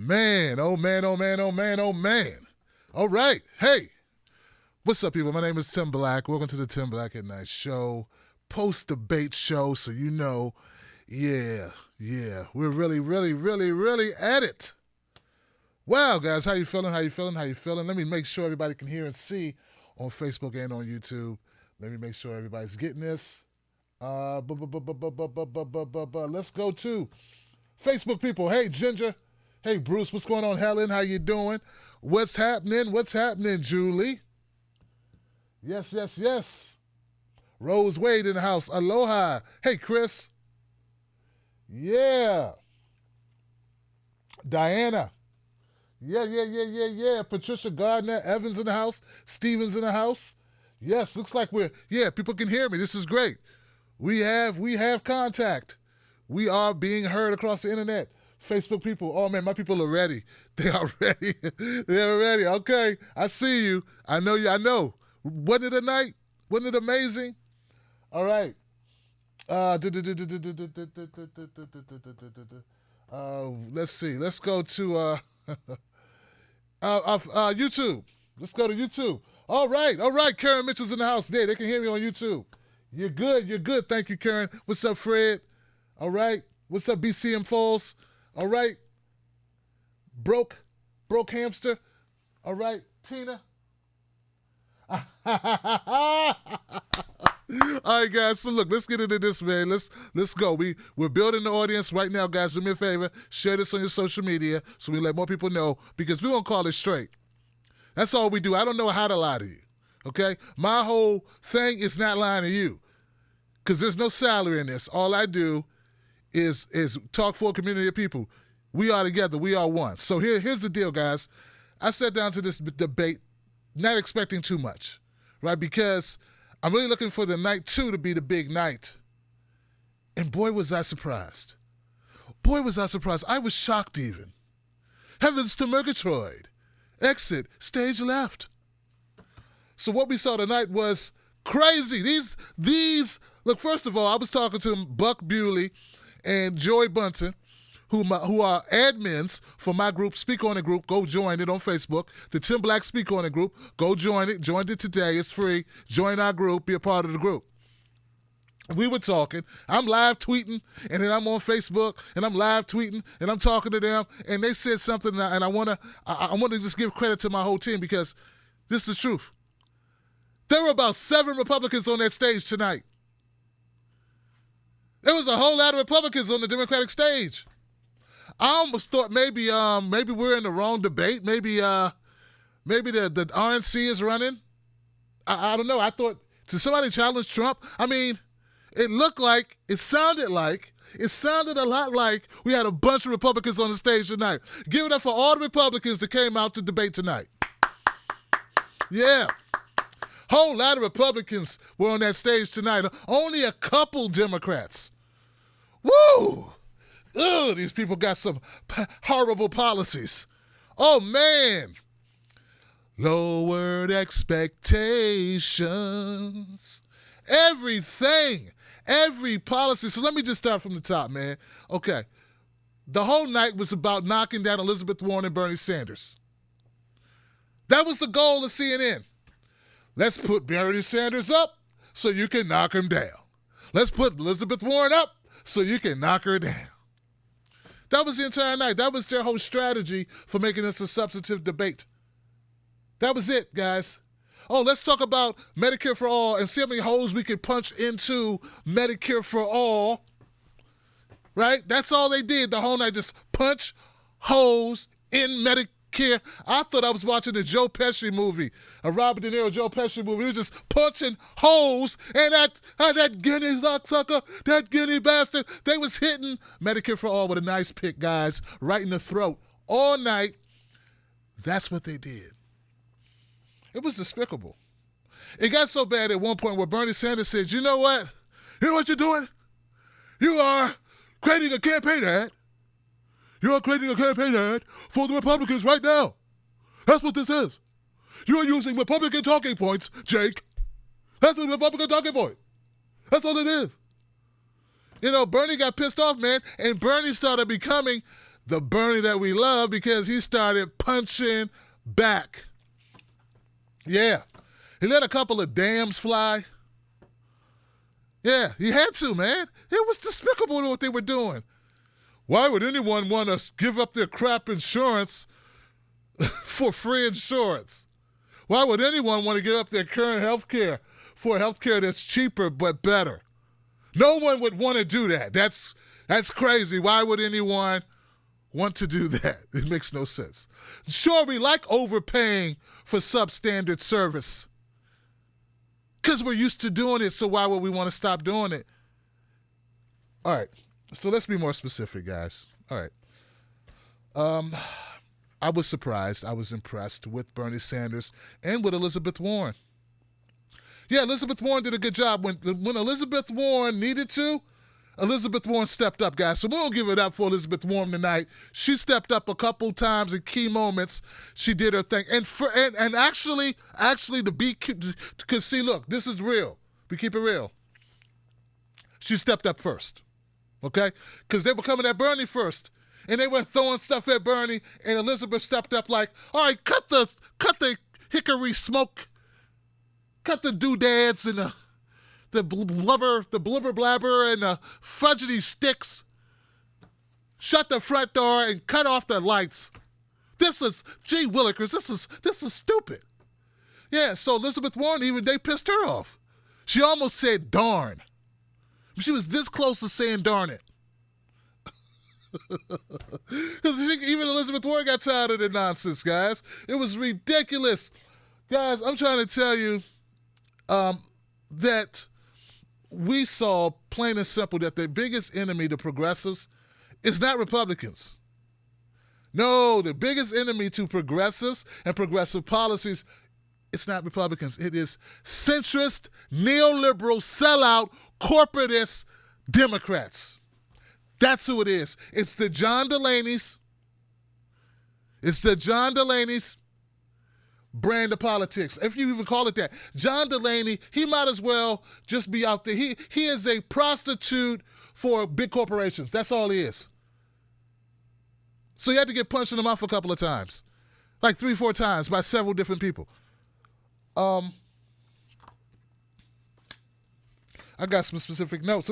Man, oh man, oh man, oh man, oh man. All right. Hey, what's up, people? My name is Tim Black. Welcome to the Tim Black at Night show, post-debate show, so you know, yeah, we're really at it. Wow, guys, how you feeling? Let me make sure everybody can hear and see on Facebook and on YouTube. Let me make sure everybody's getting this. Let's go to Facebook people. Hey, Ginger. Hey, Bruce, what's going on? Helen, how you doing? What's happening, Julie? Yes. Rose Wade in the house. Aloha. Hey, Chris. Yeah. Diana. Yeah. Patricia Gardner, Evans in the house. Stevens in the house. Yes, looks like people can hear me. This is great. We have contact. We are being heard across the internet. Facebook people, oh man, my people are ready. They are ready. They're ready. Okay, I see you. I know. Wasn't it a night? Wasn't it amazing? All right. Let's see. Let's go to YouTube. Let's go to YouTube. All right. Karen Mitchell's in the house. There, they can hear me on YouTube. You're good. Thank you, Karen. What's up, Fred? All right. What's up, BCM Falls? All right. Broke hamster. All right, Tina. All right, guys. So look, let's get into this, man. Let's go. We're building the audience right now, guys. Do me a favor. Share this on your social media so we let more people know, because we're gonna call it straight. That's all we do. I don't know how to lie to you. Okay? My whole thing is not lying to you, because there's no salary in this. All I do is talk for a community of people. We are together. We are one. So here's the deal, guys. I sat down to this debate not expecting too much, right? Because I'm really looking for the night 2 to be the big night. And boy, was I surprised. I was shocked even. Heavens to Murgatroyd. Exit, stage left. So what we saw tonight was crazy. These look, first of all, I was talking to Buck Bewley and Joy Bunton, who are admins for my group, Speak On It group. Go join it on Facebook. The Tim Black Speak On It group. Go join it. Join it today. It's free. Join our group. Be a part of the group. We were talking. I'm live tweeting, and then I'm on Facebook, and I'm live tweeting, and I'm talking to them, and they said something, and I want to just give credit to my whole team, because this is the truth. There were about 7 Republicans on that stage tonight. There was a whole lot of Republicans on the Democratic stage. I almost thought maybe we're in the wrong debate. Maybe the RNC is running. I don't know. I thought, did somebody challenge Trump? I mean, it sounded a lot like we had a bunch of Republicans on the stage tonight. Give it up for all the Republicans that came out to debate tonight. Yeah. Whole lot of Republicans were on that stage tonight. Only a couple Democrats. Woo! Ugh, these people got some horrible policies. Oh, man. Lowered expectations. Everything. Every policy. So let me just start from the top, man. Okay. The whole night was about knocking down Elizabeth Warren and Bernie Sanders. That was the goal of CNN. Let's put Bernie Sanders up so you can knock him down. Let's put Elizabeth Warren up so you can knock her down. That was the entire night. That was their whole strategy for making this a substantive debate. That was it, guys. Oh, let's talk about Medicare for All and see how many holes we can punch into Medicare for All. Right? That's all they did the whole night, just punch holes in Medicare. I thought I was watching a Joe Pesci movie, a Robert De Niro Joe Pesci movie. He was just punching holes, and that guinea sucker, that guinea bastard, they was hitting Medicare for All with a nice pick, guys, right in the throat all night. That's what they did. It was despicable. It got so bad at one point where Bernie Sanders said, you know what? You know what you're doing? You are creating a campaign ad. You are creating a campaign ad for the Republicans right now. That's what this is. You are using Republican talking points, Jake. That's a Republican talking point. That's all it is. You know, Bernie got pissed off, man, and Bernie started becoming the Bernie that we love, because he started punching back. Yeah. He let a couple of dams fly. Yeah, he had to, man. It was despicable what they were doing. Why would anyone want to give up their crap insurance for free insurance? Why would anyone want to give up their current health care for health care that's cheaper but better? No one would want to do that. That's crazy. Why would anyone want to do that? It makes no sense. Sure, we like overpaying for substandard service because we're used to doing it, so why would we want to stop doing it? All right, so let's be more specific, guys. All right. I was surprised. I was impressed with Bernie Sanders and with Elizabeth Warren. Yeah, Elizabeth Warren did a good job. When Elizabeth Warren needed to, Elizabeth Warren stepped up, guys. So we don't give it up for Elizabeth Warren tonight. She stepped up a couple times in key moments. She did her thing. And actually, because see, look, this is real. We keep it real. She stepped up first, okay? Because they were coming at Bernie first. And they were throwing stuff at Bernie, and Elizabeth stepped up like, all right, cut the hickory smoke, cut the doodads and the blubber blabber and the fudgety sticks. Shut the front door and cut off the lights. This is, gee willikers, this is stupid. Yeah, so Elizabeth Warren, they pissed her off. She almost said darn. She was this close to saying darn it. Even Elizabeth Warren got tired of the nonsense, guys. It was ridiculous. Guys, I'm trying to tell you that we saw, plain and simple, that the biggest enemy to progressives is not Republicans. No, the biggest enemy to progressives and progressive policies, it's not Republicans. It is centrist, neoliberal, sellout, corporatist Democrats. That's who it is. It's the John Delaney's. It's the John Delaney's brand of politics, if you even call it that. John Delaney, he might as well just be out there. He is a prostitute for big corporations. That's all he is. So he had to get punched in the mouth a couple of times, like 3-4 times by several different people. I got some specific notes.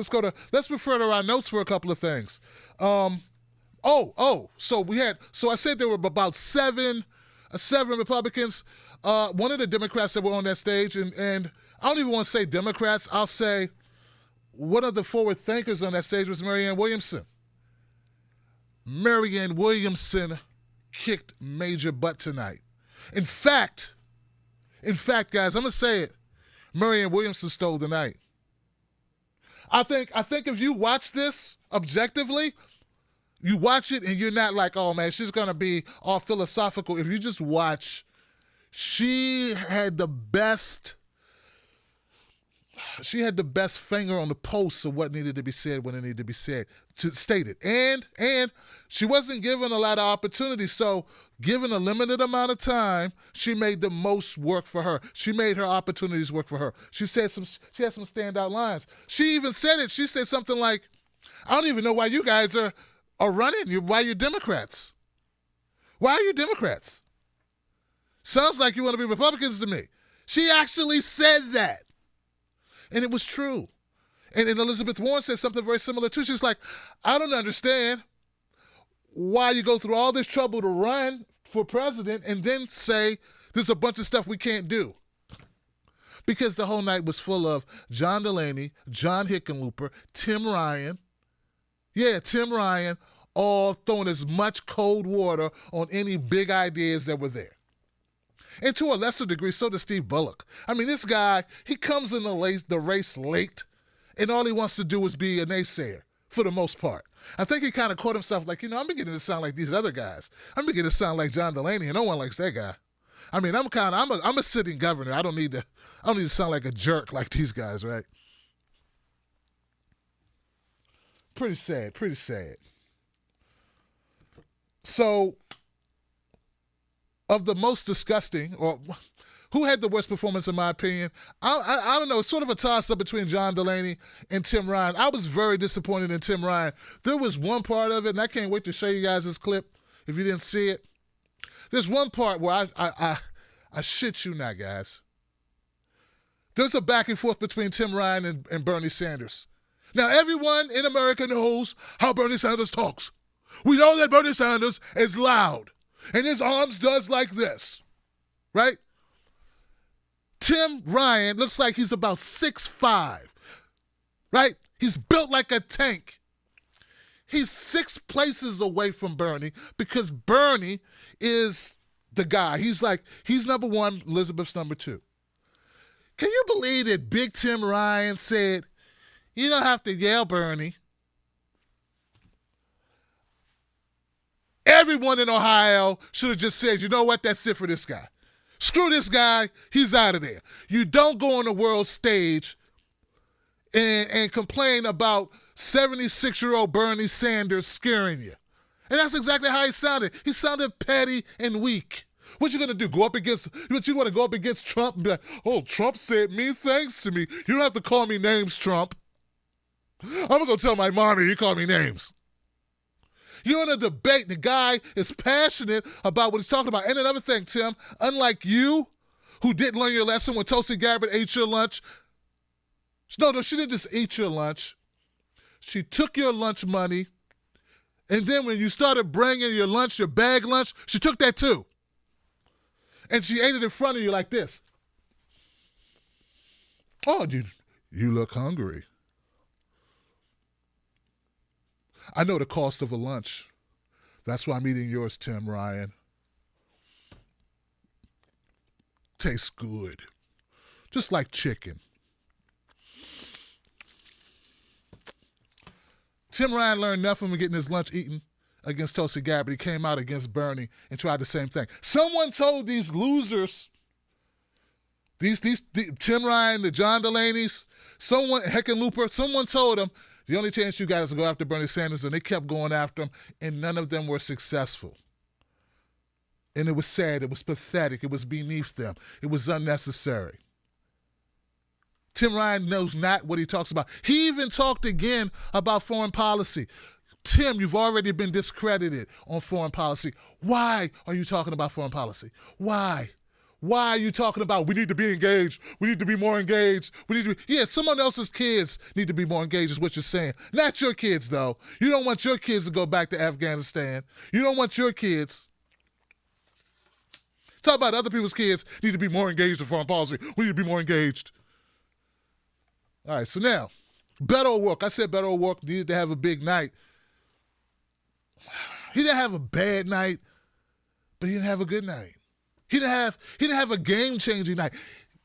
Let's refer to our notes for a couple of things. So I said there were about seven Republicans. One of the Democrats that were on that stage, and I don't even want to say Democrats, I'll say one of the forward thinkers on that stage was Marianne Williamson. Marianne Williamson kicked major butt tonight. In fact, guys, I'm going to say it. Marianne Williamson stole the night. I think if you watch this objectively, you watch it and you're not like, oh man, she's going to be all philosophical. If you just watch, she had the best finger on the pulse of what needed to be said when it needed to be stated. And she wasn't given a lot of opportunity. So given a limited amount of time, she made the most work for her. She made her opportunities work for her. She had some standout lines. She even said it. She said something like, I don't even know why you guys are running. Why you're Democrats? Why are you Democrats? Sounds like you want to be Republicans to me. She actually said that. And it was true. And Elizabeth Warren said something very similar too. She's like, I don't understand why you go through all this trouble to run for president and then say there's a bunch of stuff we can't do. Because the whole night was full of John Delaney, John Hickenlooper, Tim Ryan. Yeah, Tim Ryan, all throwing as much cold water on any big ideas that were there. And to a lesser degree, so does Steve Bullock. I mean, this guy, he comes in the race late, and all he wants to do is be a naysayer for the most part. I think he kind of caught himself like, I'm beginning to sound like these other guys. I'm beginning to sound like John Delaney, and no one likes that guy. I mean, I'm a sitting governor. I don't need to sound like a jerk like these guys, right? Pretty sad. So, of the most disgusting, or Who had the worst performance, in my opinion? I don't know. It's sort of a toss-up between John Delaney and Tim Ryan. I was very disappointed in Tim Ryan. There was one part of it, and I can't wait to show you guys this clip if you didn't see it. There's one part where I shit you not, guys. There's a back and forth between Tim Ryan and Bernie Sanders. Now, everyone in America knows how Bernie Sanders talks. We know that Bernie Sanders is loud, and his arms does like this, right? Tim Ryan looks like he's about 6'5", right? He's built like a tank. He's 6 places away from Bernie because Bernie is the guy. He's number one, Elizabeth's number 2. Can you believe that Big Tim Ryan said, you don't have to yell, Bernie? Everyone in Ohio should have just said, you know what, that's it for this guy. Screw this guy, he's out of there. You don't go on the world stage and complain about 76-year-old Bernie Sanders scaring you. And that's exactly how he sounded. He sounded petty and weak. What you gonna do? You want to go up against Trump and be like, oh, Trump said mean things to me. You don't have to call me names, Trump. I'm gonna go tell my mommy you call me names. You're in a debate. The guy is passionate about what he's talking about. And another thing, Tim, unlike you, who didn't learn your lesson when Tulsi Gabbard ate your lunch. No, she didn't just eat your lunch. She took your lunch money, and then when you started bringing your lunch, your bag lunch, she took that too. And she ate it in front of you like this. Oh, you look hungry. I know the cost of a lunch. That's why I'm eating yours, Tim Ryan. Tastes good. Just like chicken. Tim Ryan learned nothing from getting his lunch eaten against Tulsi Gabbard. He came out against Bernie and tried the same thing. Someone told these losers, Tim Ryan, the John Delaney's, Hickenlooper, someone told them, the only chance you got is to go after Bernie Sanders, and they kept going after him, and none of them were successful. And it was sad. It was pathetic. It was beneath them. It was unnecessary. Tim Ryan knows not what he talks about. He even talked again about foreign policy. Tim, you've already been discredited on foreign policy. Why are you talking about foreign policy? Why? Why are you talking about we need to be engaged? We need to be more engaged. Someone else's kids need to be more engaged is what you're saying. Not your kids, though. You don't want your kids to go back to Afghanistan. You don't want your kids. Talk about other people's kids need to be more engaged in foreign policy. We need to be more engaged. All right, so now, Beto O'Rourke. I said Beto O'Rourke needed to have a big night. He didn't have a bad night, but he didn't have a good night. He didn't have a game-changing night.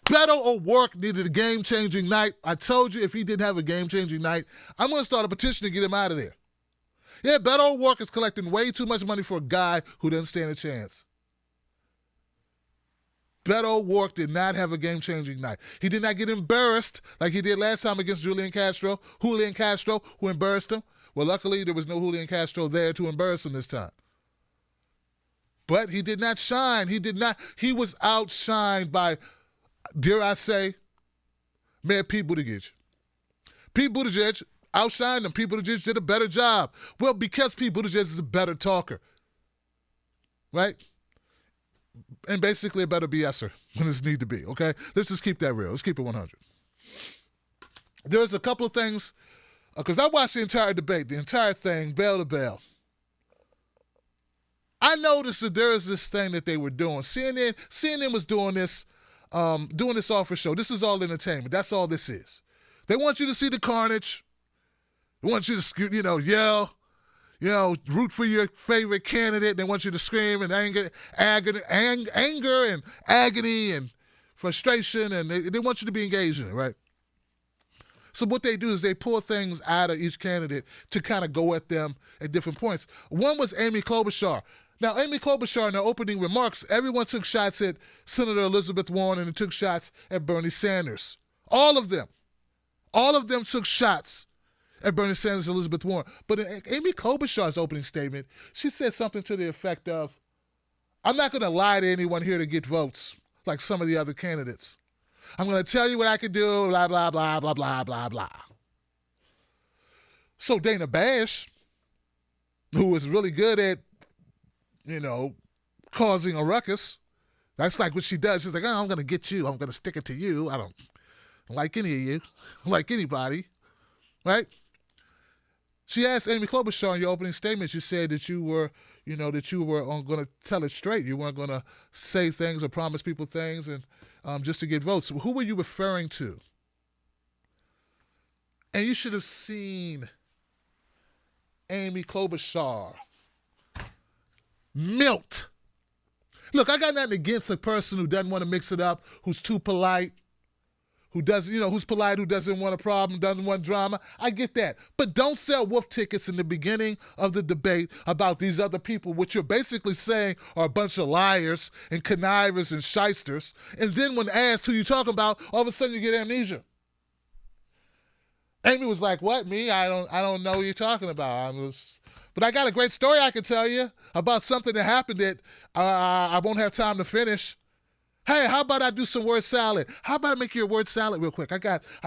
Beto O'Rourke needed a game-changing night. I told you if he didn't have a game-changing night, I'm going to start a petition to get him out of there. Yeah, Beto O'Rourke is collecting way too much money for a guy who doesn't stand a chance. Beto O'Rourke did not have a game-changing night. He did not get embarrassed like he did last time against Julian Castro, who embarrassed him. Well, luckily, there was no Julian Castro there to embarrass him this time. But he did not shine. He was outshined by, dare I say, Mayor Pete Buttigieg. Pete Buttigieg outshined him. Pete Buttigieg did a better job. Well, because Pete Buttigieg is a better talker, right? And basically a better BSer when it's need to be, okay? Let's just keep that real. Let's keep it 100. There's a couple of things, because I watched the entire debate, the entire thing, bell to bell. I noticed that there is this thing that they were doing. CNN was doing this offer show. This is all entertainment. That's all this is. They want you to see the carnage. They want you to, yell, root for your favorite candidate. They want you to scream and anger and agony and frustration, and they want you to be engaged in it, right? So what they do is they pull things out of each candidate to kind of go at them at different points. One was Amy Klobuchar. Now, Amy Klobuchar, in her opening remarks, everyone took shots at Senator Elizabeth Warren and they took shots at Bernie Sanders. All of them took shots at Bernie Sanders and Elizabeth Warren. But in Amy Klobuchar's opening statement, she said something to the effect of, I'm not going to lie to anyone here to get votes. like some of the other candidates. I'm going to tell you what I can do, blah, blah, blah, blah, blah, blah, blah. So Dana Bash, who is really good at, causing a ruckus, that's like what she does. She's like, oh, I'm going to get you. I'm going to stick it to you. I don't like any of you, like anybody, right? She asked Amy Klobuchar in your opening statement, you said that you were, going to tell it straight. You weren't going to say things or promise people things and just to get votes. Who were you referring to? And you should have seen Amy Klobuchar melt. Look, I got nothing against a person who doesn't want to mix it up, who's too polite, who doesn't, who's polite, who doesn't want a problem, doesn't want drama. I get that. But don't sell wolf tickets in the beginning of the debate about these other people, which you're basically saying are a bunch of liars and connivers and shysters. And then when asked who you talking about, all of a sudden you get amnesia. Amy was like, what, me? I don't know what you're talking about. But I got a great story I can tell you about something that happened that I won't have time to finish. Hey, how about I do some word salad? How about I make you a word salad real quick? I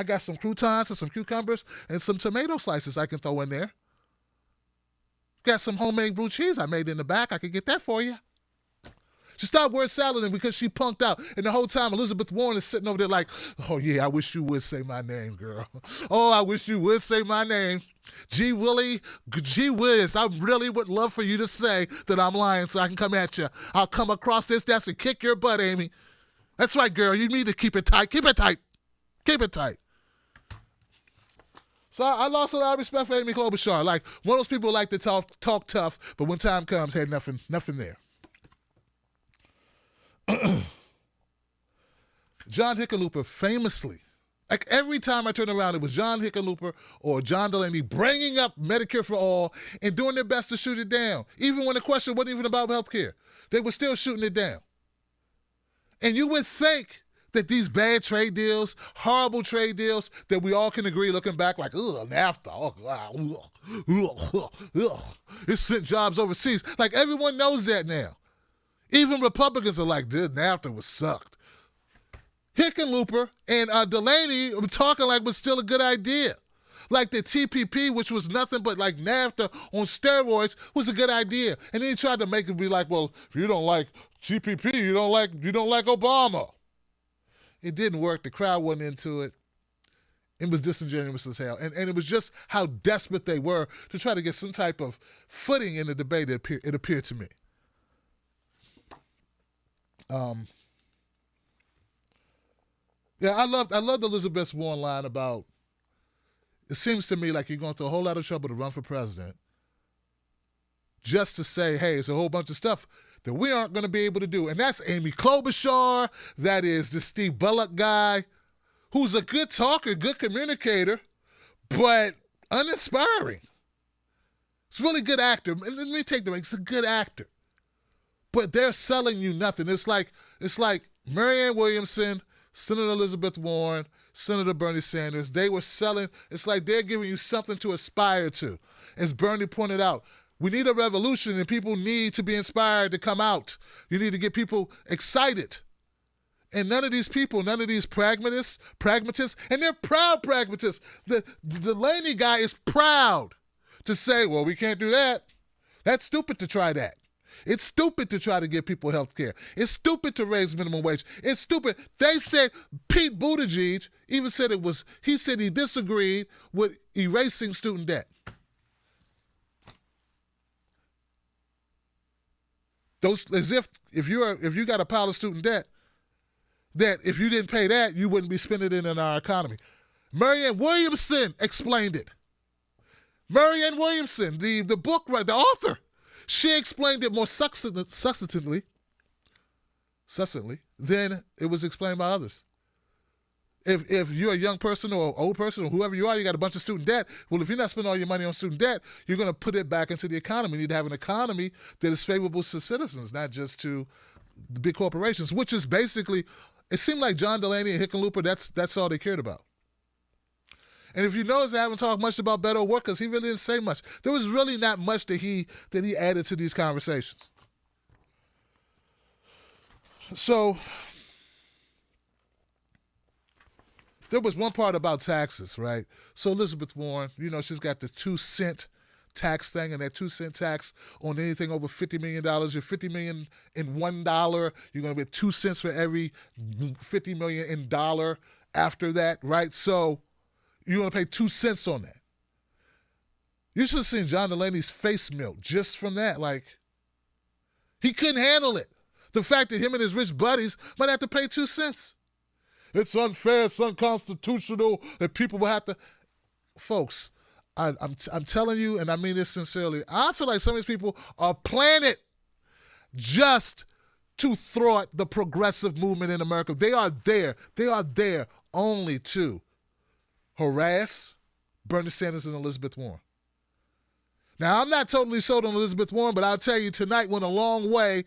got some croutons and some cucumbers and some tomato slices I can throw in there. Got some homemade blue cheese I made in the back. I could get that for you. She started word salading because she punked out. And the whole time, Elizabeth Warren is sitting over there like, oh, yeah, I wish you would say my name, girl. Oh, I wish you would say my name. Gee whiz, I really would love for you to say that I'm lying so I can come at you. I'll come across this desk and kick your butt, Amy. That's right, girl. You need to keep it tight. Keep it tight. Keep it tight. So I lost a lot of respect for Amy Klobuchar. Like, one of those people who like to talk tough, but when time comes, had nothing there. John Hickenlooper famously, like every time I turn around, it was John Hickenlooper or John Delaney bringing up Medicare for all and doing their best to shoot it down. Even when the question wasn't even about health care, they were still shooting it down. And you would think that these bad trade deals, horrible trade deals, that we all can agree looking back like, ugh, NAFTA, it sent jobs overseas. Like everyone knows that now. Even Republicans are like, dude, NAFTA was sucked. Hickenlooper and Delaney were talking like it was still a good idea. Like the TPP, which was nothing but like NAFTA on steroids, was a good idea. And then he tried to make it be like, well, if you don't like TPP, you don't like Obama. It didn't work. The crowd wasn't into it. It was disingenuous as hell. And it was just how desperate they were to try to get some type of footing in the debate, it appeared to me. Yeah, I loved Elizabeth Warren line about, it seems to me like you're going through a whole lot of trouble to run for president just to say, hey, it's a whole bunch of stuff that we aren't going to be able to do. And that's Amy Klobuchar. That is the Steve Bullock guy, who's a good talker, good communicator, but uninspiring. He's a really good actor. And let me take the he's a good actor. But they're selling you nothing. It's like Marianne Williamson, Senator Elizabeth Warren, Senator Bernie Sanders. They were selling. It's like they're giving you something to aspire to. As Bernie pointed out, we need a revolution and people need to be inspired to come out. You need to get people excited. And none of these people, none of these pragmatists, and they're proud pragmatists. The Delaney guy is proud to say, well, we can't do that. That's stupid to try that. It's stupid to try to give people health care. It's stupid to raise minimum wage. It's stupid. They said, Pete Buttigieg even said he said he disagreed with erasing student debt. As if you got a pile of student debt, that if you didn't pay that, you wouldn't be spending it in our economy. Marianne Williamson explained it. Marianne Williamson, the book writer, the author, she explained it more succinctly than it was explained by others. If you're a young person or an old person or whoever you are, you got a bunch of student debt. Well, if you're not spending all your money on student debt, you're going to put it back into the economy. You need to have an economy that is favorable to citizens, not just to the big corporations, which is basically, it seemed like John Delaney and Hickenlooper, that's all they cared about. And if you notice, I haven't talked much about Beto O'Rourke because he really didn't say much. There was really not much that he added to these conversations. So there was one part about taxes, right? So Elizabeth Warren, she's got the 2-cent tax thing, and that 2-cent tax on anything over $50 million. You're $50 million in $1, you're going to get 2 cents for every $50 million in dollar after that, right? So you're going to pay 2 cents on that. You should have seen John Delaney's face melt just from that. Like, he couldn't handle it. The fact that him and his rich buddies might have to pay 2 cents. It's unfair, it's unconstitutional, that people will have to. Folks, I'm telling you, and I mean this sincerely, I feel like some of these people are planning it just to thwart the progressive movement in America. They are there. They are there only to harass Bernie Sanders and Elizabeth Warren. Now, I'm not totally sold on Elizabeth Warren, but I'll tell you, tonight went a long way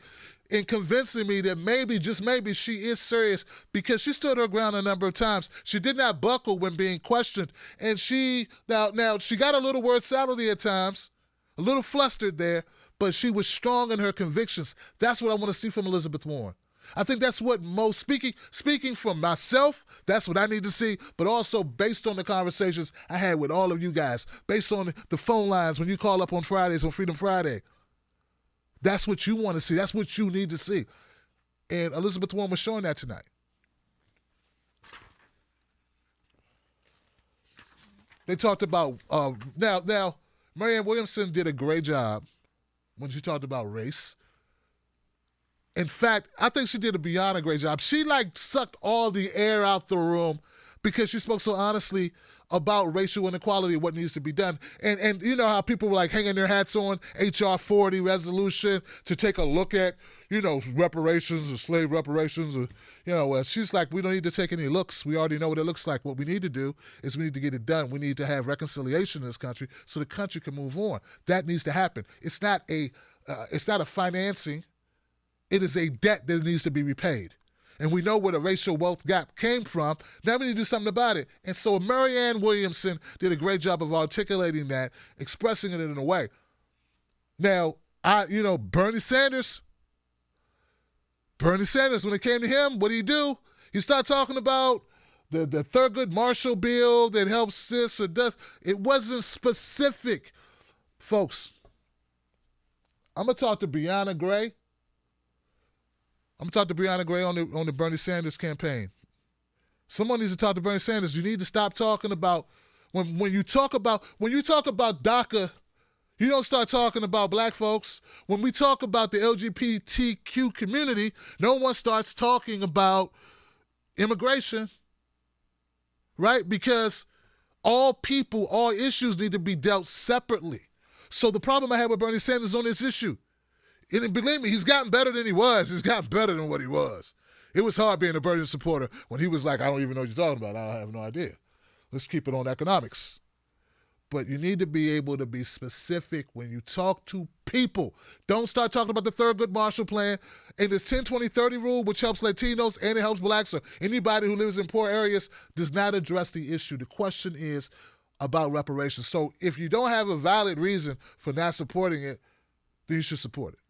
in convincing me that maybe, just maybe, she is serious, because she stood her ground a number of times. She did not buckle when being questioned. And she got a little word salady at times, a little flustered there, but she was strong in her convictions. That's what I want to see from Elizabeth Warren. I think that's what most, speaking from myself, that's what I need to see, but also based on the conversations I had with all of you guys, based on the phone lines when you call up on Fridays on Freedom Friday. That's what you want to see. That's what you need to see. And Elizabeth Warren was showing that tonight. They talked about, now, Marianne Williamson did a great job when she talked about race. In fact, I think she did beyond a great job. She sucked all the air out the room because she spoke so honestly about racial inequality and what needs to be done. And you know how people were hanging their hats on H.R. 40 resolution to take a look at, reparations or slave reparations. Or, she's like, we don't need to take any looks. We already know what it looks like. What we need to do is we need to get it done. We need to have reconciliation in this country so the country can move on. That needs to happen. It's not a financing. It is a debt that needs to be repaid. And we know where the racial wealth gap came from. Now we need to do something about it. And so Marianne Williamson did a great job of articulating that, expressing it in a way. Now, Bernie Sanders, when it came to him, what did he do? He started talking about the Thurgood Marshall bill that helps this or does. It wasn't specific. Folks, I'm going to talk to Brianna Gray. I'm going to talk to Brianna Gray on the Bernie Sanders campaign. Someone needs to talk to Bernie Sanders. You need to stop talking about, when you talk about DACA, you don't start talking about black folks. When we talk about the LGBTQ community, no one starts talking about immigration, right? Because all people, all issues need to be dealt separately. So the problem I have with Bernie Sanders on this issue, and believe me, he's gotten better than he was. He's gotten better than what he was. It was hard being a Bernie supporter when he was like, I don't even know what you're talking about. I have no idea. Let's keep it on economics. But you need to be able to be specific when you talk to people. Don't start talking about the Thurgood Marshall Plan and this 10-20-30 rule, which helps Latinos and it helps blacks or anybody who lives in poor areas, does not address the issue. The question is about reparations. So if you don't have a valid reason for not supporting it, then you should support it.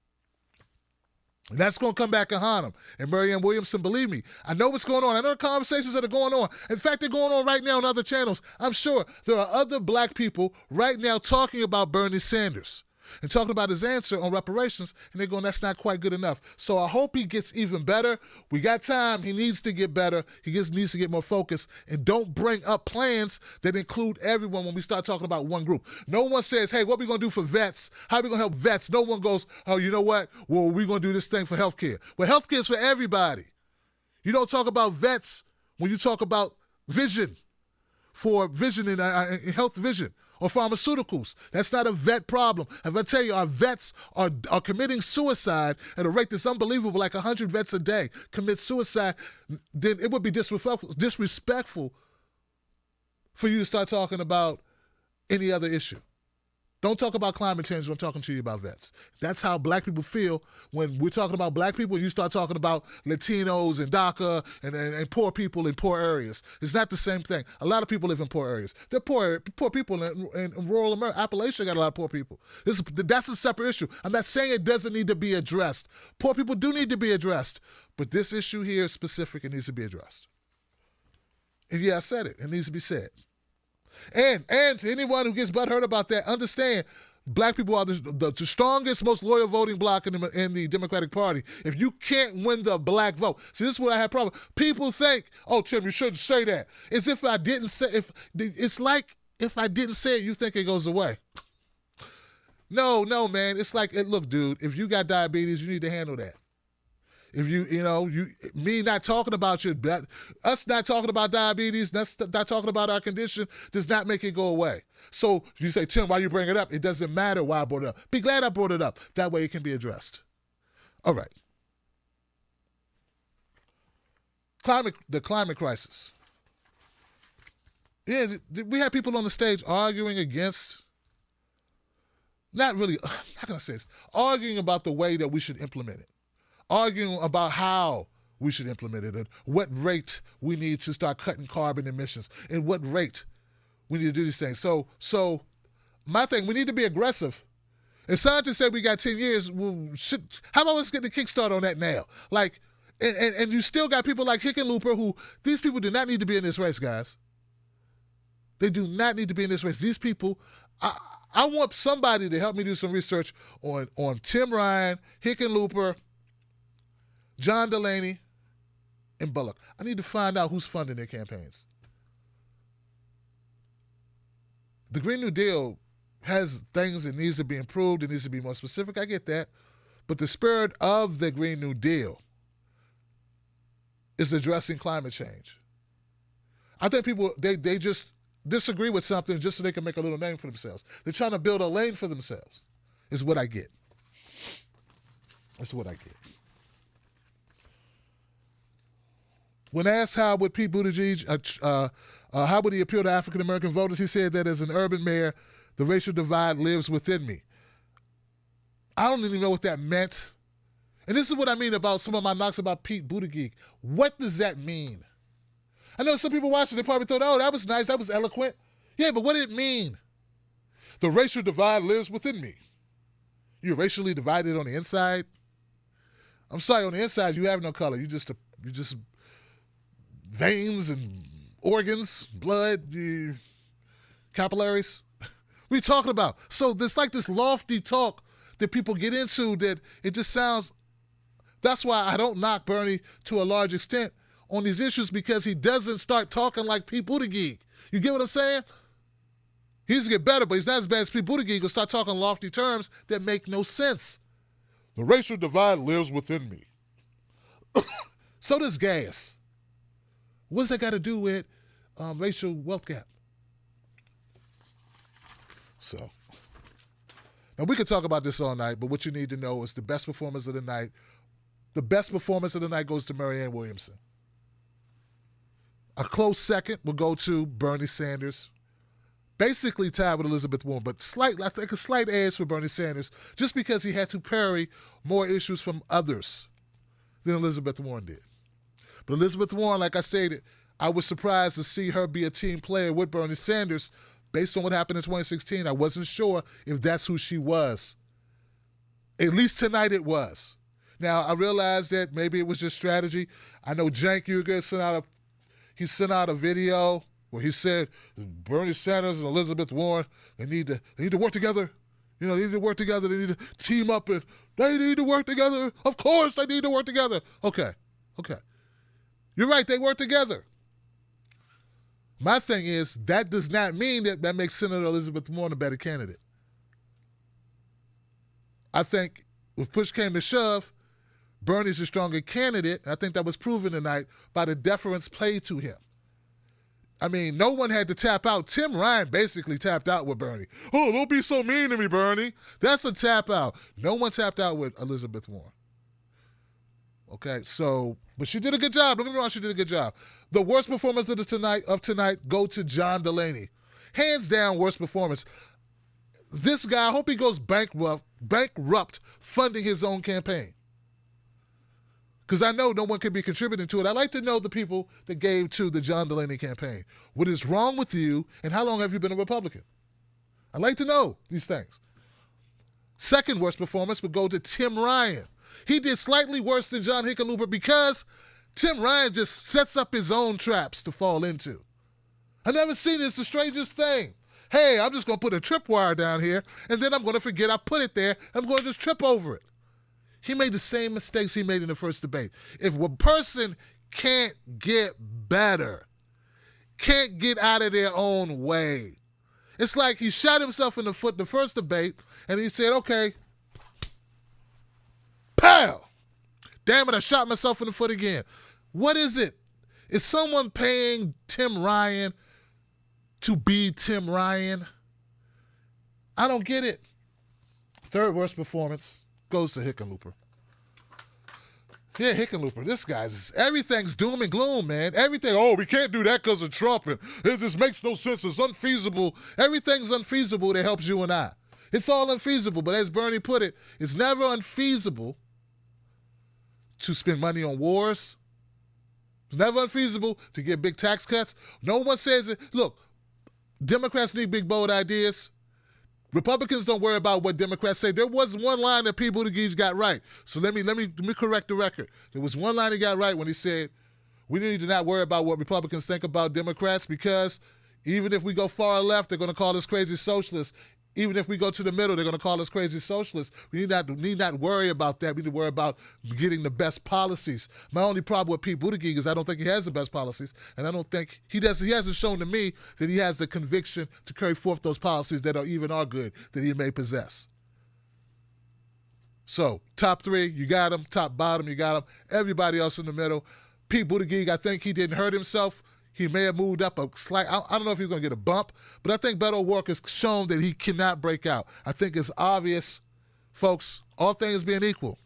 And that's going to come back and haunt him. And Marianne Williamson, believe me, I know what's going on. I know the conversations that are going on. In fact, they're going on right now on other channels. I'm sure there are other black people right now talking about Bernie Sanders and talking about his answer on reparations, and they're going, that's not quite good enough. So I hope he gets even better. We got time. He needs to get better. He needs to get more focused. And don't bring up plans that include everyone when we start talking about one group. No one says, hey, what are we going to do for vets? How are we going to help vets? No one goes, oh, you know what? Well, we're going to do this thing for healthcare. Well, healthcare is for everybody. You don't talk about vets when you talk about vision, for vision and health vision. Or pharmaceuticals. That's not a vet problem. If I tell you our vets are committing suicide at a rate that's unbelievable, like 100 vets a day commit suicide, then it would be disrespectful for you to start talking about any other issue. Don't talk about climate change when I'm talking to you about vets. That's how black people feel when we're talking about black people. You start talking about Latinos and DACA and poor people in poor areas. It's not the same thing. A lot of people live in poor areas. They're poor people in rural America. Appalachia got a lot of poor people. That's a separate issue. I'm not saying it doesn't need to be addressed. Poor people do need to be addressed. But this issue here is specific and needs to be addressed. And yeah, I said it. It needs to be said. And to anyone who gets butthurt about that, understand black people are the strongest, most loyal voting bloc in the Democratic Party. If you can't win the black vote, see, this is what I have problem. People think, oh, Tim, you shouldn't say that. As if I didn't say, it's like if I didn't say it, you think it goes away. No, man. It's like, look, dude, if you got diabetes, you need to handle that. If me not talking about you, us not talking about diabetes, us not talking about our condition does not make it go away. So if you say, Tim, why you bring it up? It doesn't matter why I brought it up. Be glad I brought it up. That way it can be addressed. All right. The climate crisis. Yeah, we had people on the stage arguing against, not really, how can I say this? Arguing about the way that we should implement it. Arguing about how we should implement it and what rate we need to start cutting carbon emissions and what rate we need to do these things. So my thing, we need to be aggressive. If scientists say we got 10 years, well, how about let's get the kickstart on that now? Like, and you still got people like Hickenlooper who, these people do not need to be in this race, guys. They do not need to be in this race. These people, I want somebody to help me do some research on Tim Ryan, Hickenlooper, John Delaney, and Bullock. I need to find out who's funding their campaigns. The Green New Deal has things that needs to be improved. It needs to be more specific. I get that. But the spirit of the Green New Deal is addressing climate change. I think people, they just disagree with something just so they can make a little name for themselves. They're trying to build a lane for themselves, is what I get. That's what I get. When asked how would Pete Buttigieg, how would he appeal to African-American voters, he said that as an urban mayor, the racial divide lives within me. I don't even know what that meant. And this is what I mean about some of my knocks about Pete Buttigieg. What does that mean? I know some people watching, they probably thought, oh, that was nice, that was eloquent. Yeah, but what did it mean? The racial divide lives within me. You're racially divided on the inside? I'm sorry, on the inside, you have no color. You just veins and organs, blood, capillaries. What are you talking about? So there's like this lofty talk that people get into that it just sounds, that's why I don't knock Bernie to a large extent on these issues, because he doesn't start talking like Pete Buttigieg. You get what I'm saying? He's going to get better, but he's not as bad as Pete Buttigieg. He'll start talking lofty terms that make no sense. The racial divide lives within me. So does gas. What's that got to do with racial wealth gap? So, now we could talk about this all night, but what you need to know is the best performance of the night. The best performance of the night goes to Marianne Williamson. A close second will go to Bernie Sanders. Basically tied with Elizabeth Warren, but I think a slight edge for Bernie Sanders just because he had to parry more issues from others than Elizabeth Warren did. But Elizabeth Warren, like I stated, I was surprised to see her be a team player with Bernie Sanders based on what happened in 2016. I wasn't sure if that's who she was. At least tonight it was. Now, I realized that maybe it was just strategy. I know Cenk Uygur sent out a video where he said Bernie Sanders and Elizabeth Warren, they need to work together. You know, they need to work together. They need to team up, and they need to work together. Of course they need to work together. Okay. You're right, they work together. My thing is, that does not mean that makes Senator Elizabeth Warren a better candidate. I think if push came to shove, Bernie's a stronger candidate. I think that was proven tonight by the deference played to him. I mean, no one had to tap out. Tim Ryan basically tapped out with Bernie. Oh, don't be so mean to me, Bernie. That's a tap out. No one tapped out with Elizabeth Warren. Okay, so, but she did a good job. Don't get me wrong, she did a good job. The worst performance of tonight go to John Delaney. Hands down, worst performance. This guy, I hope he goes bankrupt funding his own campaign. Because I know no one can be contributing to it. I'd like to know the people that gave to the John Delaney campaign. What is wrong with you, and how long have you been a Republican? I'd like to know these things. Second worst performance would go to Tim Ryan. He did slightly worse than John Hickenlooper because Tim Ryan just sets up his own traps to fall into. I've never seen it. It's the strangest thing. Hey, I'm just going to put a tripwire down here, and then I'm going to forget I put it there. I'm going to just trip over it. He made the same mistakes he made in the first debate. If a person can't get better, can't get out of their own way, it's like he shot himself in the foot the first debate, and he said, okay, pow! Damn it, I shot myself in the foot again. What is it? Is someone paying Tim Ryan to be Tim Ryan? I don't get it. Third worst performance goes to Hickenlooper. Yeah, Hickenlooper. This guy's, everything's doom and gloom, man. Everything, oh, we can't do that because of Trump, and it just makes no sense. It's unfeasible. Everything's unfeasible that helps you and I. It's all unfeasible, but as Bernie put it, it's never unfeasible to spend money on wars. It's never unfeasible to get big tax cuts. No one says it. Look, Democrats need big, bold ideas. Republicans don't worry about what Democrats say. There was one line that Pete Buttigieg got right. So let me correct the record. There was one line he got right when he said, we need to not worry about what Republicans think about Democrats, because even if we go far left, they're going to call us crazy socialists. Even if we go to the middle, they're going to call us crazy socialists. We need not worry about that. We need to worry about getting the best policies. My only problem with Pete Buttigieg is I don't think he has the best policies, and I don't think he does. He hasn't shown to me that he has the conviction to carry forth those policies that are good that he may possess. So top three, you got him. Top bottom, you got him. Everybody else in the middle. Pete Buttigieg, I think he didn't hurt himself. He may have moved up a slight, I don't know if he's going to get a bump, but I think Beto O'Rourke has shown that he cannot break out. I think it's obvious, folks, all things being equal,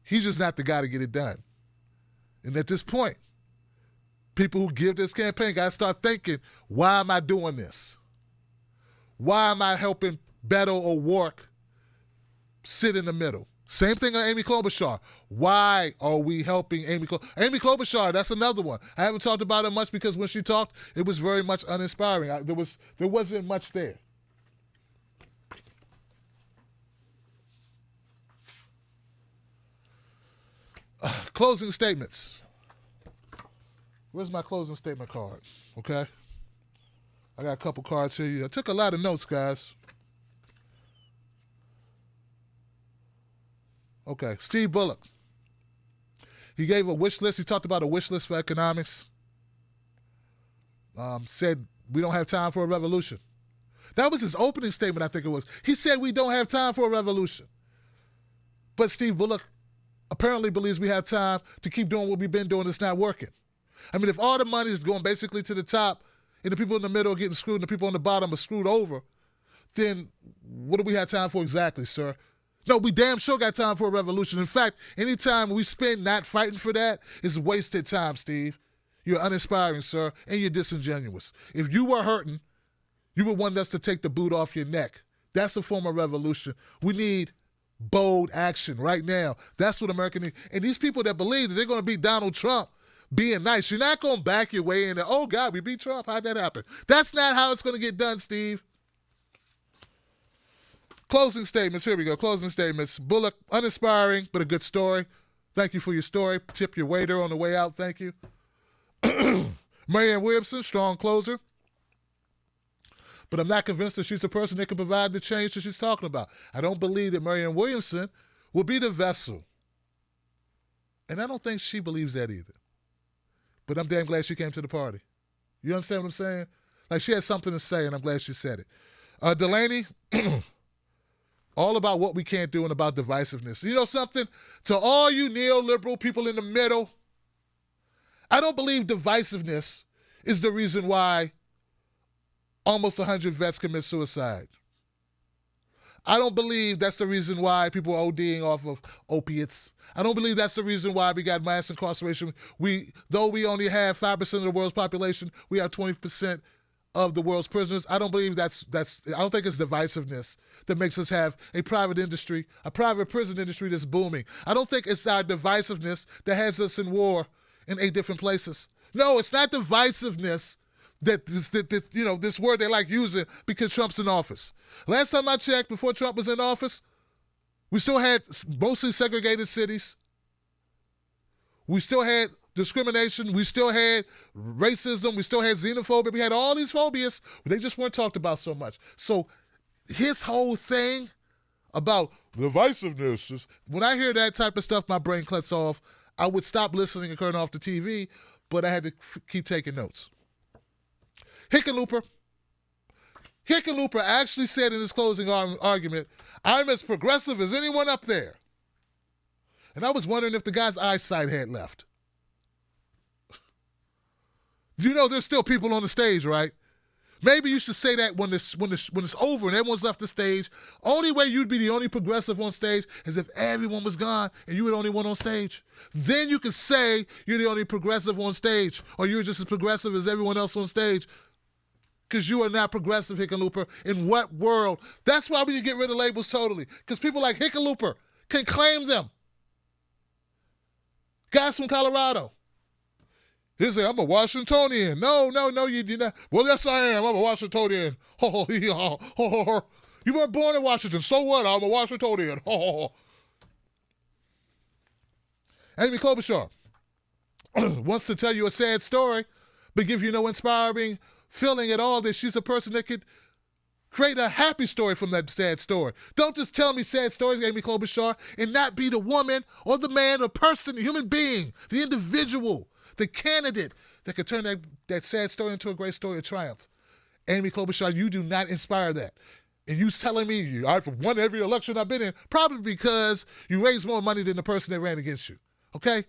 he's just not the guy to get it done. And at this point, people who give this campaign got to start thinking, why am I doing this? Why am I helping Beto O'Rourke sit in the middle? Same thing on Amy Klobuchar. Why are we helping Amy Klobuchar? Amy Klobuchar, that's another one. I haven't talked about her much because when she talked, it was very much uninspiring. There wasn't much there. Closing statements. Where's my closing statement card? Okay. I got a couple cards here. I took a lot of notes, guys. Okay, Steve Bullock. He gave a wish list. He talked about a wish list for economics. Said we don't have time for a revolution. That was his opening statement, I think it was. He said we don't have time for a revolution. But Steve Bullock apparently believes we have time to keep doing what we've been doing. It's not working. I mean, if all the money is going basically to the top and the people in the middle are getting screwed and the people on the bottom are screwed over, then what do we have time for exactly, sir? No, we damn sure got time for a revolution. In fact, any time we spend not fighting for that is wasted time, Steve. You're uninspiring, sir, and you're disingenuous. If you were hurting, you would want us to take the boot off your neck. That's a form of revolution. We need bold action right now. That's what America needs. And these people that believe that they're going to beat Donald Trump being nice, you're not going to back your way in and, oh, God, we beat Trump. How'd that happen? That's not how it's going to get done, Steve. Closing statements. Here we go. Closing statements. Bullock, uninspiring, but a good story. Thank you for your story. Tip your waiter on the way out. Thank you. Marianne Williamson, strong closer. But I'm not convinced that she's the person that can provide the change that she's talking about. I don't believe that Marianne Williamson will be the vessel. And I don't think she believes that either. But I'm damn glad she came to the party. You understand what I'm saying? Like, she had something to say, and I'm glad she said it. Delaney, all about what we can't do and about divisiveness. You know something? To all you neoliberal people in the middle, I don't believe divisiveness is the reason why almost 100 vets commit suicide. I don't believe that's the reason why people are ODing off of opiates. I don't believe that's the reason why we got mass incarceration. Though we only have 5% of the world's population, we have 20% of the world's prisoners. I don't believe I don't think it's divisiveness that makes us have a private industry, a private prison industry that's booming. I don't think it's our divisiveness that has us in war in 8 different places. No, it's not divisiveness that this word they like using because Trump's in office. Last time I checked, before Trump was in office, we still had mostly segregated cities. We still had discrimination. We still had racism. We still had xenophobia. We had all these phobias. They just weren't talked about so much. So his whole thing about divisiveness is, when I hear that type of stuff, my brain cuts off. I would stop listening and turn off the TV, but I had to keep taking notes. Hickenlooper actually said in his closing argument, "I'm as progressive as anyone up there." And I was wondering if the guy's eyesight had left. You know there's still people on the stage, right? Maybe you should say that when it's over and everyone's left the stage. Only way you'd be the only progressive on stage is if everyone was gone and you were the only one on stage. Then you could say you're the only progressive on stage, or you're just as progressive as everyone else on stage, because you are not progressive, Hickenlooper. In what world? That's why we need to get rid of labels totally, because people like Hickenlooper can claim them. Guys from Colorado. He say, "I'm a Washingtonian." No, you're not. Well, yes, I am. I'm a Washingtonian. You weren't born in Washington. So what? I'm a Washingtonian. Amy Klobuchar wants to tell you a sad story, but give you no inspiring feeling at all that she's a person that could create a happy story from that sad story. Don't just tell me sad stories, Amy Klobuchar, and not be the woman or the man or person, the human being, the individual, the candidate that could turn that sad story into a great story of triumph. Amy Klobuchar, you do not inspire that. And you telling me I've won every election I've been in, probably because you raised more money than the person that ran against you. Okay?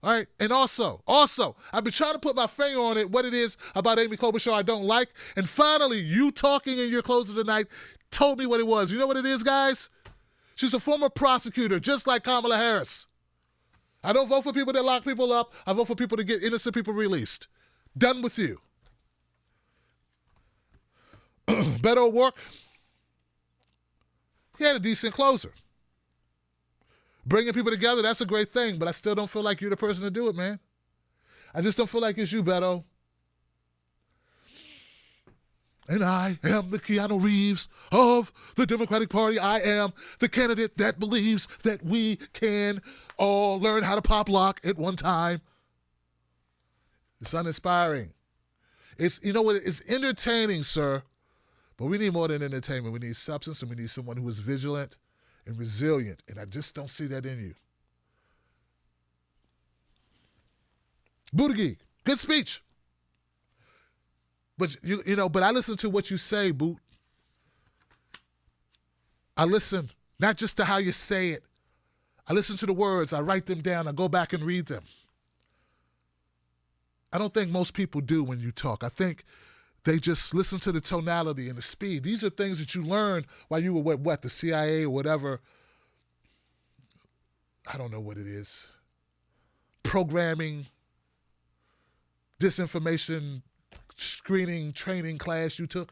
All right? And also, I've been trying to put my finger on it, what it is about Amy Klobuchar I don't like. And finally, you talking in your close of the night told me what it was. You know what it is, guys? She's a former prosecutor, just like Kamala Harris. I don't vote for people that lock people up. I vote for people to get innocent people released. Done with you. Beto O'Rourke, he had a decent closer. Bringing people together, that's a great thing, but I still don't feel like you're the person to do it, man. I just don't feel like it's you, Beto. And I am the Keanu Reeves of the Democratic Party. I am the candidate that believes that we can all learn how to pop lock at one time. It's uninspiring. It's, you know what, it's entertaining, sir. But we need more than entertainment. We need substance, and we need someone who is vigilant and resilient. And I just don't see that in you. Buttigieg, good speech. But but I listen to what you say, Boot. I listen not just to how you say it. I listen to the words. I write them down. I go back and read them. I don't think most people do when you talk. I think they just listen to the tonality and the speed. These are things that you learned while you were the CIA or whatever. I don't know what it is. Programming, disinformation, screening, training class you took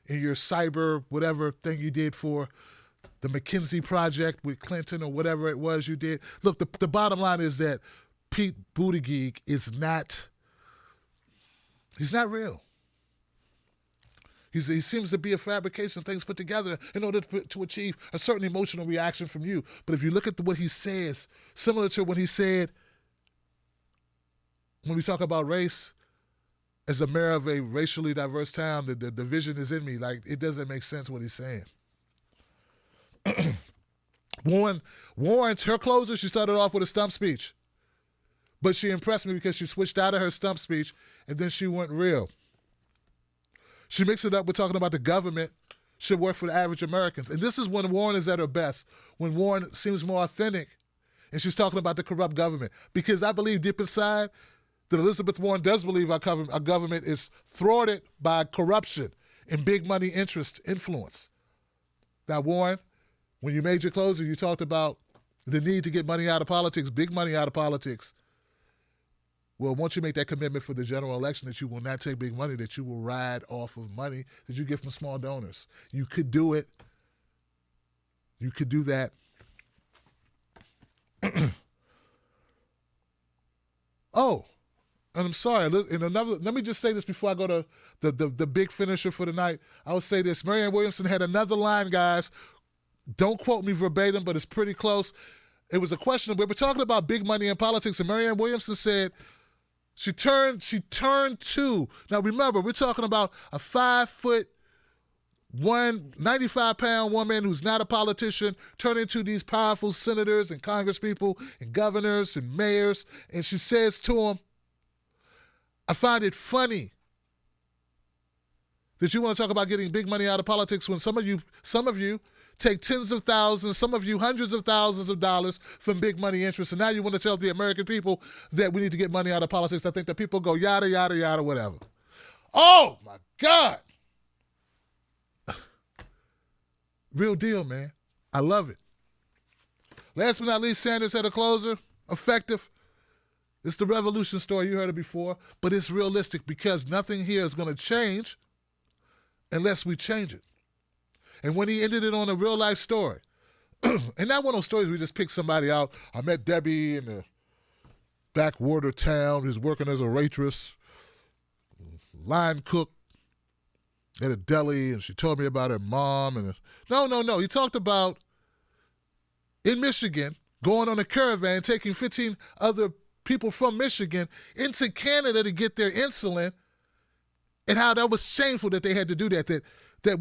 in your cyber whatever thing you did for the McKinsey project with Clinton or whatever it was you did. Look, the bottom line is that Pete Buttigieg is not, he's not real. He seems to be a fabrication of things put together in order to achieve a certain emotional reaction from you. But if you look at what he says, similar to what he said when we talk about race, as a mayor of a racially diverse town, the division is in me. Like, it doesn't make sense what he's saying. Warren's her closer, she started off with a stump speech. But she impressed me because she switched out of her stump speech and then she went real. She mixed it up with talking about the government should work for the average Americans. And this is when Warren is at her best, when Warren seems more authentic and she's talking about the corrupt government. Because I believe deep inside that Elizabeth Warren does believe our government is thwarted by corruption and big money interest influence. Now, Warren, when you made your closing, you talked about the need to get money out of politics, big money out of politics. Well, once you make that commitment for the general election that you will not take big money, that you will ride off of money that you get from small donors. You could do it. You could do that. Oh, and I'm sorry. Let me just say this before I go to the big finisher for the night. I will say this. Marianne Williamson had another line, guys. Don't quote me verbatim, but it's pretty close. it was a question. We were talking about big money in politics, and Marianne Williamson said she turned to. Now remember, we're talking about a 5'1", 95-pound woman who's not a politician turn into these powerful senators and congresspeople and governors and mayors. And she says to them, I find it funny that you want to talk about getting big money out of politics when some of you take tens of thousands, some of you hundreds of thousands of dollars from big money interests. And now you want to tell the American people that we need to get money out of politics. I think that people go yada, yada, yada, whatever. Oh, my God. Real deal, man. I love it. Last but not least, Sanders had a closer. Effective. It's the revolution story. You heard it before. But it's realistic because nothing here is going to change unless we change it. And when he ended it on a real-life story, and not one of those stories we just pick somebody out. I met Debbie in the backwater town who's working as a waitress, line cook at a deli, and she told me about her mom. And no. He talked about in Michigan going on a caravan, taking 15 other people from Michigan into Canada to get their insulin, and how that was shameful that they had to do that. That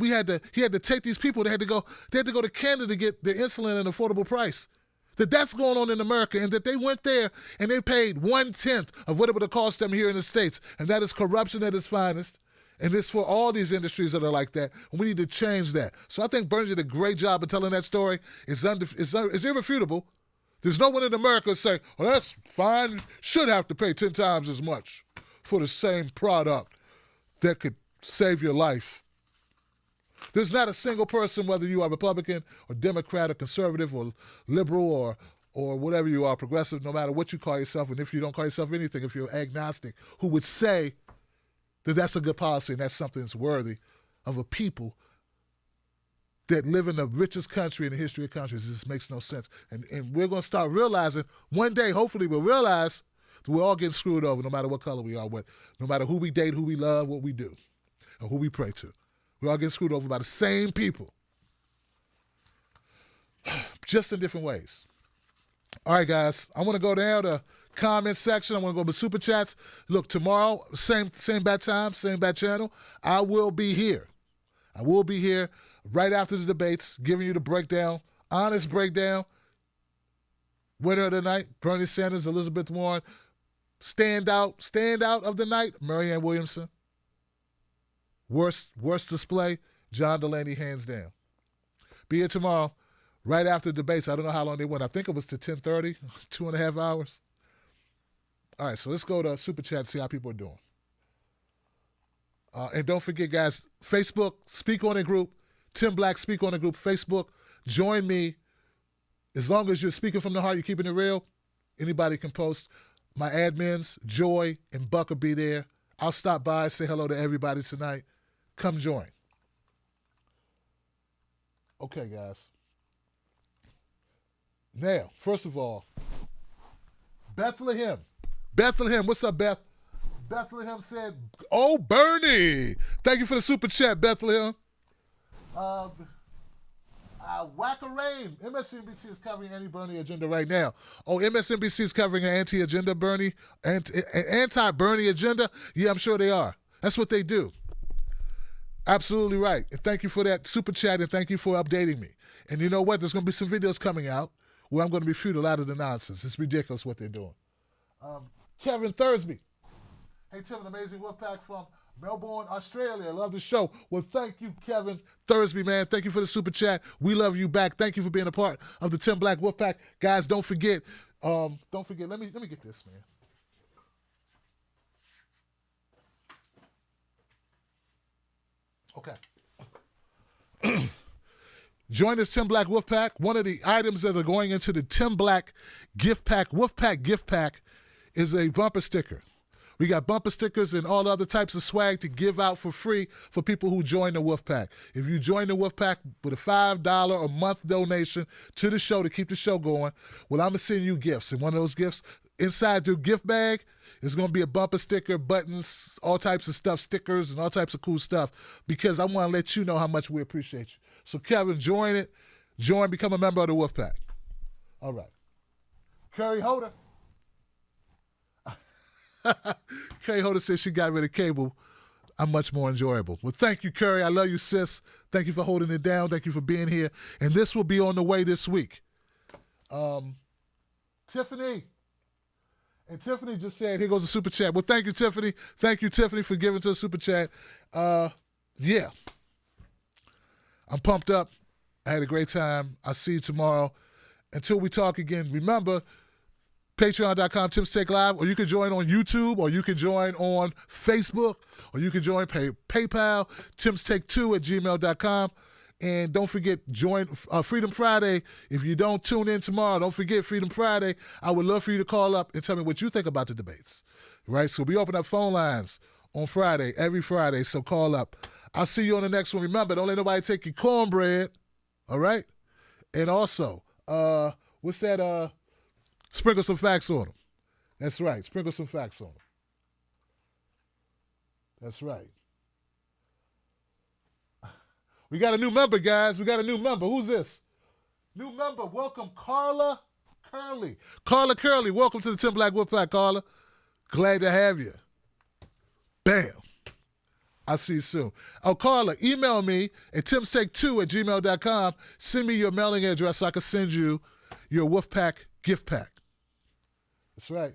he had to take these people. They had to go to Canada to get their insulin at an affordable price. That's going on in America, and that they went there and they paid 1/10 of what it would have cost them here in the States. And that is corruption at its finest. And it's for all these industries that are like that. And we need to change that. So I think Bernie did a great job of telling that story. It's irrefutable. There's no one in America saying, well, that's fine. Should have to pay 10 times as much for the same product that could save your life. There's not a single person, whether you are Republican or Democrat or conservative or liberal or whatever you are, progressive, no matter what you call yourself, and if you don't call yourself anything, if you're agnostic, who would say that that's a good policy and that's something that's worthy of a people that live in the richest country in the history of countries. This makes no sense. And we're going to start realizing, one day, hopefully we'll realize that we're all getting screwed over no matter what color we are, no matter who we date, who we love, what we do, or who we pray to. We're all getting screwed over by the same people, just in different ways. All right, guys, I want to go down to comment section. I want to go to super chats. Look, tomorrow, same bad time, same bad channel. I will be here. Right after the debates, giving you the breakdown, honest breakdown. Winner of the night, Bernie Sanders, Elizabeth Warren. Standout of the night, Marianne Williamson. Worst display, John Delaney, hands down. Be here tomorrow, right after the debates. I don't know how long they went. I think it was to 10:30, 2.5 hours. All right, so let's go to Super Chat and see how people are doing. And don't forget, guys, Facebook, Speak On It group, Tim Black, Speak On It group, Facebook. Join me. As long as you're speaking from the heart, you're keeping it real, anybody can post. My admins, Joy and Buck will be there. I'll stop by, say hello to everybody tonight. Come join. Okay, guys. Now, first of all, Bethlehem, what's up, Beth? Bethlehem said, oh, Bernie. Thank you for the super chat, Bethlehem. Whack-a-rain. MSNBC is covering anti-Bernie agenda right now. Oh, MSNBC is covering an anti-agenda Bernie, anti-Bernie agenda? Yeah, I'm sure they are. That's what they do. Absolutely right. And thank you for that super chat, and thank you for updating me. And you know what? There's going to be some videos coming out where I'm going to refute a lot of the nonsense. It's ridiculous what they're doing. Kevin Thursby. Hey, Tim, an amazing Wolfpack from Melbourne, Australia. I love the show. Well, thank you, Kevin Thursby, man. Thank you for the super chat. We love you back. Thank you for being a part of the Tim Black Wolfpack. Guys, don't forget. Let me get this, man. Okay. Join us, Tim Black Wolfpack. One of the items that are going into the Tim Black gift pack, Wolfpack gift pack, is a bumper sticker. We got bumper stickers and all other types of swag to give out for free for people who join the Wolfpack. If you join the Wolfpack with a $5 a month donation to the show to keep the show going, well, I'm going to send you gifts. And one of those gifts, inside your gift bag, is going to be a bumper sticker, buttons, all types of stuff, stickers, and all types of cool stuff, because I want to let you know how much we appreciate you. So, Kevin, join it. Become a member of the Wolfpack. All right. Curry Holder. Curry Holder says she got rid of cable. I'm much more enjoyable. Well, thank you, Curry. I love you, sis. Thank you for holding it down. Thank you for being here. And this will be on the way this week. Tiffany. And Tiffany just said, here goes the super chat. Well, thank you, Tiffany. Thank you, Tiffany, for giving to the super chat. Yeah. I'm pumped up. I had a great time. I'll see you tomorrow. Until we talk again, remember, patreon.com, Tim's Take Live, or you can join on YouTube, or you can join on Facebook, or you can join PayPal, timstake2@gmail.com. And don't forget, join Freedom Friday. If you don't tune in tomorrow, don't forget Freedom Friday. I would love for you to call up and tell me what you think about the debates. Right? So we open up phone lines on Friday, every Friday, so call up. I'll see you on the next one. Remember, don't let nobody take your cornbread. All right? And also, what's that? Sprinkle some facts on them. That's right. Sprinkle some facts on them. That's right. We got a new member, guys. We got a new member. Who's this? New member. Welcome, Carla Curley. Carla Curley, welcome to the Tim Black Wolfpack, Carla. Glad to have you. Bam. I'll see you soon. Oh, Carla, email me at timstake2@gmail.com. Send me your mailing address so I can send you your Wolfpack gift pack. That's right.